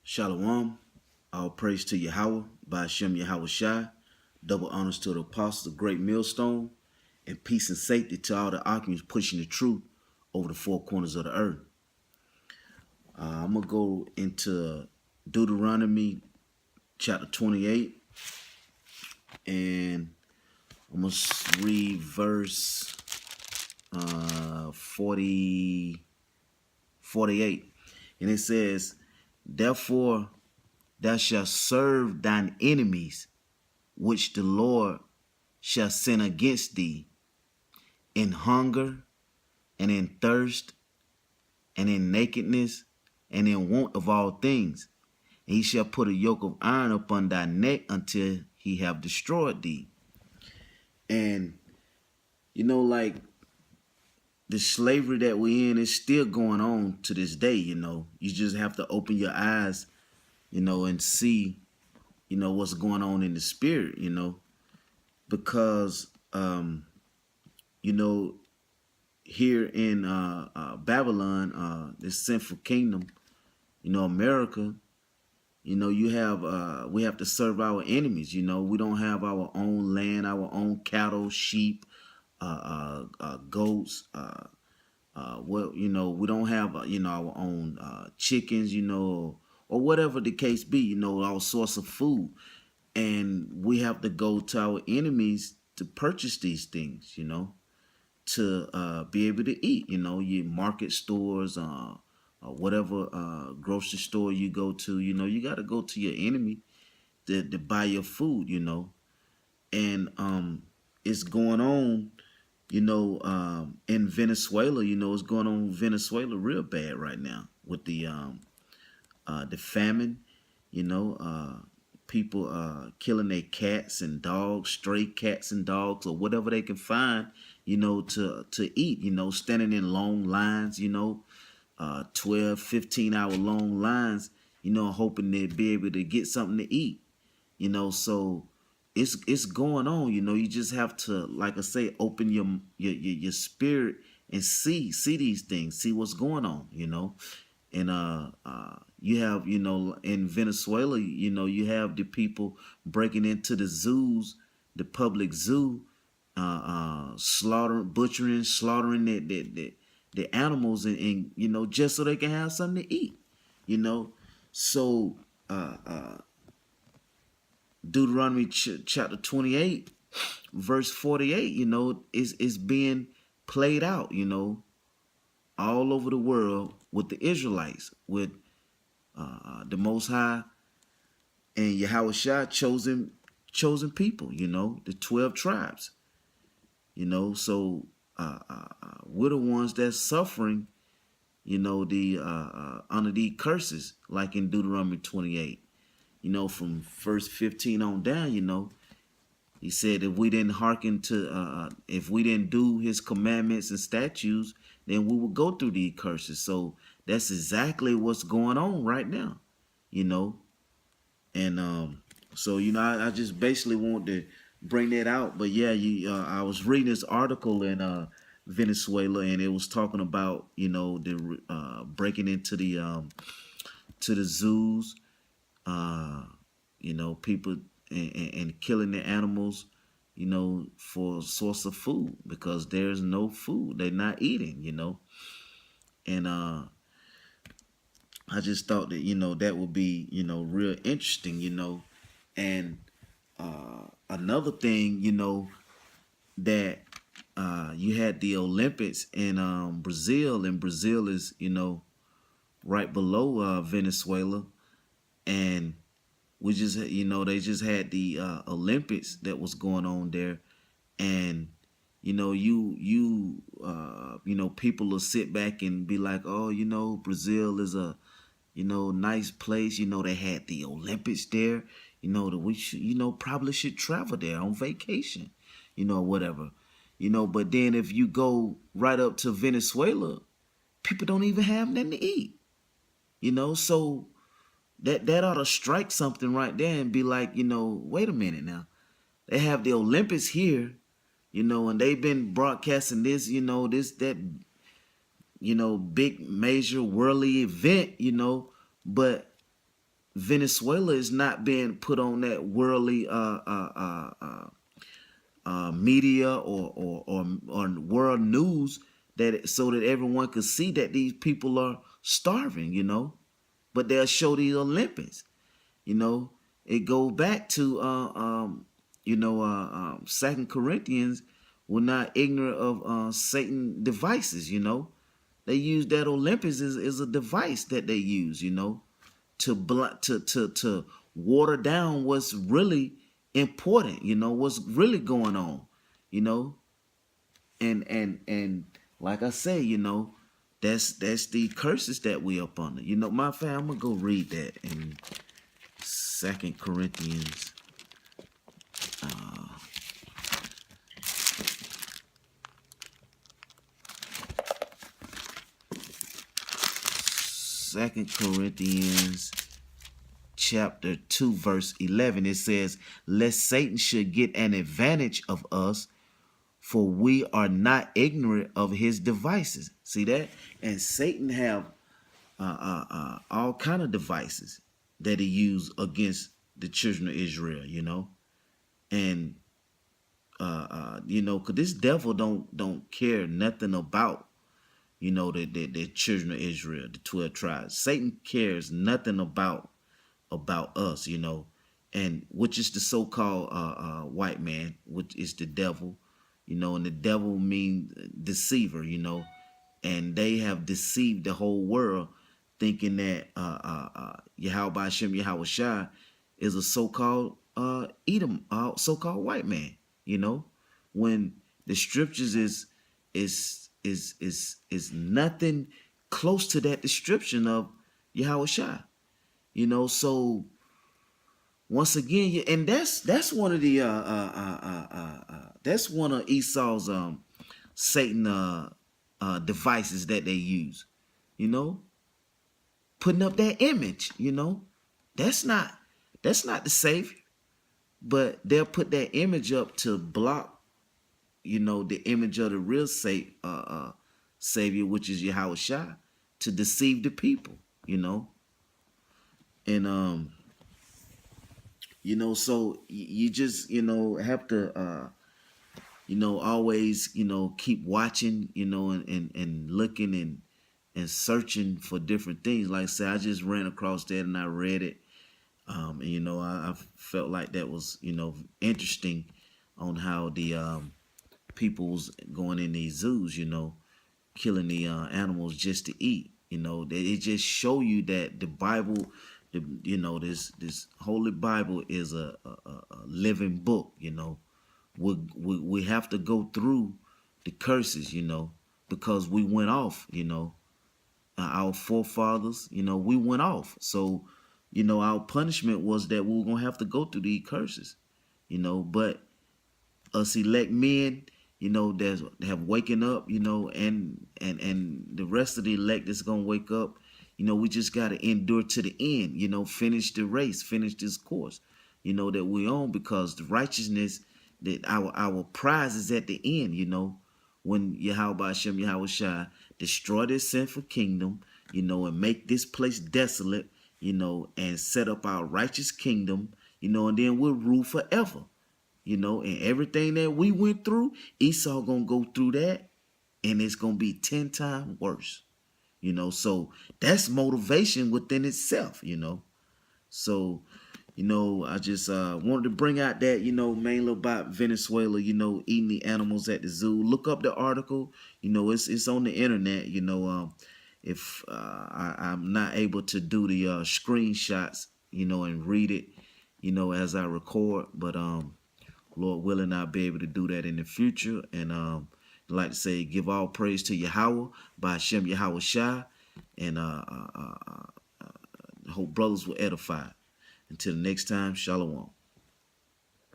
Shalom, all praise to Yahweh, by Hashem Yahweh Shai, double honors to the apostles of Great Millstone, and peace and safety to all the occupants pushing the truth over the four corners of the earth. I'm going to go into Deuteronomy chapter 28, and I'm going to read verse 48, and it says, "Therefore thou shalt serve thine enemies, which the Lord shall send against thee, in hunger, and in thirst, and in nakedness, and in want of all things. And he shall put a yoke of iron upon thy neck until he have destroyed thee." And, like the slavery that we in is still going on to this day, You just have to open your eyes, and see, what's going on in the spirit, because, here in Babylon, this sinful kingdom, America, we have to serve our enemies. We don't have our own land, our own cattle, sheep, goats. We don't have our own chickens, or whatever the case be. Our source of food, and we have to go to our enemies to purchase these things. To be able to eat. Your market stores, whatever grocery store you go to, you got to go to your enemy to buy your food, And it's going on, in Venezuela, it's going on in Venezuela real bad right now with the famine, people killing their cats and dogs, stray cats and dogs, or whatever they can find, to eat, standing in long lines, 12, 15-hour long lines, hoping to be able to get something to eat, so it's going on, you just have to, like I say, open your spirit and see these things, see what's going on, and you have, in Venezuela, you have the people breaking into the zoos, the public zoo, slaughtering the animals, and just so they can have something to eat, So Deuteronomy chapter 28, verse 48, is being played out, all over the world with the Israelites, with the Most High and Yahweh Shai chosen people, the 12 tribes, so we're the ones that's suffering, the under these curses, like in Deuteronomy 28, from verse 15 on down, he said if we didn't hearken to, if we didn't do his commandments and statutes, then we would go through these curses. So that's exactly what's going on right now, And so, I just basically want to bring that out. But yeah, I was reading this article in Venezuela, and it was talking about, the breaking into the zoos, people and killing the animals, for a source of food, because there's no food. They're not eating, And I just thought that, that would be, real interesting, And another thing, that you had the Olympics in Brazil, and Brazil is, right below Venezuela. And we just, they just had the Olympics that was going on there. And, people will sit back and be like, oh, Brazil is a, nice place. They had the Olympics there, that we should, probably should travel there on vacation, whatever, but then if you go right up to Venezuela, people don't even have nothing to eat, so that ought to strike something right there and be like, wait a minute now. They have the Olympics here, and they've been broadcasting this, that, big major worldly event, but Venezuela is not being put on that worldly media or world news that so that everyone could see that these people are starving, but they'll show the Olympics. It goes back to Second Corinthians. We're not ignorant of Satan devices. They use that Olympics as a device that they use. To water down what's really important. What's really going on. You know, and like I say, that's the curses that we up under. My fam, I'm gonna go read that in Second Corinthians. Second Corinthians chapter 2 verse 11. It says, lest Satan should get an advantage of us, for we are not ignorant of his devices. See that? And Satan have all kind of devices that he used against the children of Israel, and cause this devil don't care nothing about the children of Israel, the 12 tribes. Satan cares nothing about us, and which is the so-called white man, which is the devil, and the devil means deceiver, and they have deceived the whole world, thinking that Yahweh Hashem Yahweh Shai is a so-called Edom, so-called white man, when the scriptures is nothing close to that description of Yahweh Shai. So once again, and that's one of the that's one of Esau's Satan devices that they use, putting up that image, that's not the Savior, but they'll put that image up to block, the image of the real Savior, which is Yahweh Shai, to deceive the people, and so you just have to always keep watching, and looking and searching for different things. Like I said, I just ran across that and I read it, and I felt like that was interesting on how the people was going in these zoos, killing the animals just to eat. It just show you that the Bible, this Holy Bible is a living book. We have to go through the curses, because we went off. Our forefathers, we went off. So, our punishment was that we were gonna have to go through these curses. But us elect men, that have waken up, and the rest of the elect is gonna wake up. We just gotta endure to the end. Finish the race, finish this course, that we on, because the righteousness that our prize is at the end. When Yahweh Hashem Yahweh Shai destroy this sinful kingdom, and make this place desolate, and set up our righteous kingdom, and then we'll rule forever. And everything that we went through, Esau gonna go through that, and it's gonna be 10 times worse. So that's motivation within itself. So, I just wanted to bring out that, mainly about Venezuela, eating the animals at the zoo. Look up the article, it's on the internet. If I'm not able to do the screenshots, and read it, as I record, but Lord willing, I'll be able to do that in the future. And I'd like to say, give all praise to Yahweh by Hashem Yahweh Shai, and hope brothers will edify. Until next time, Shalom.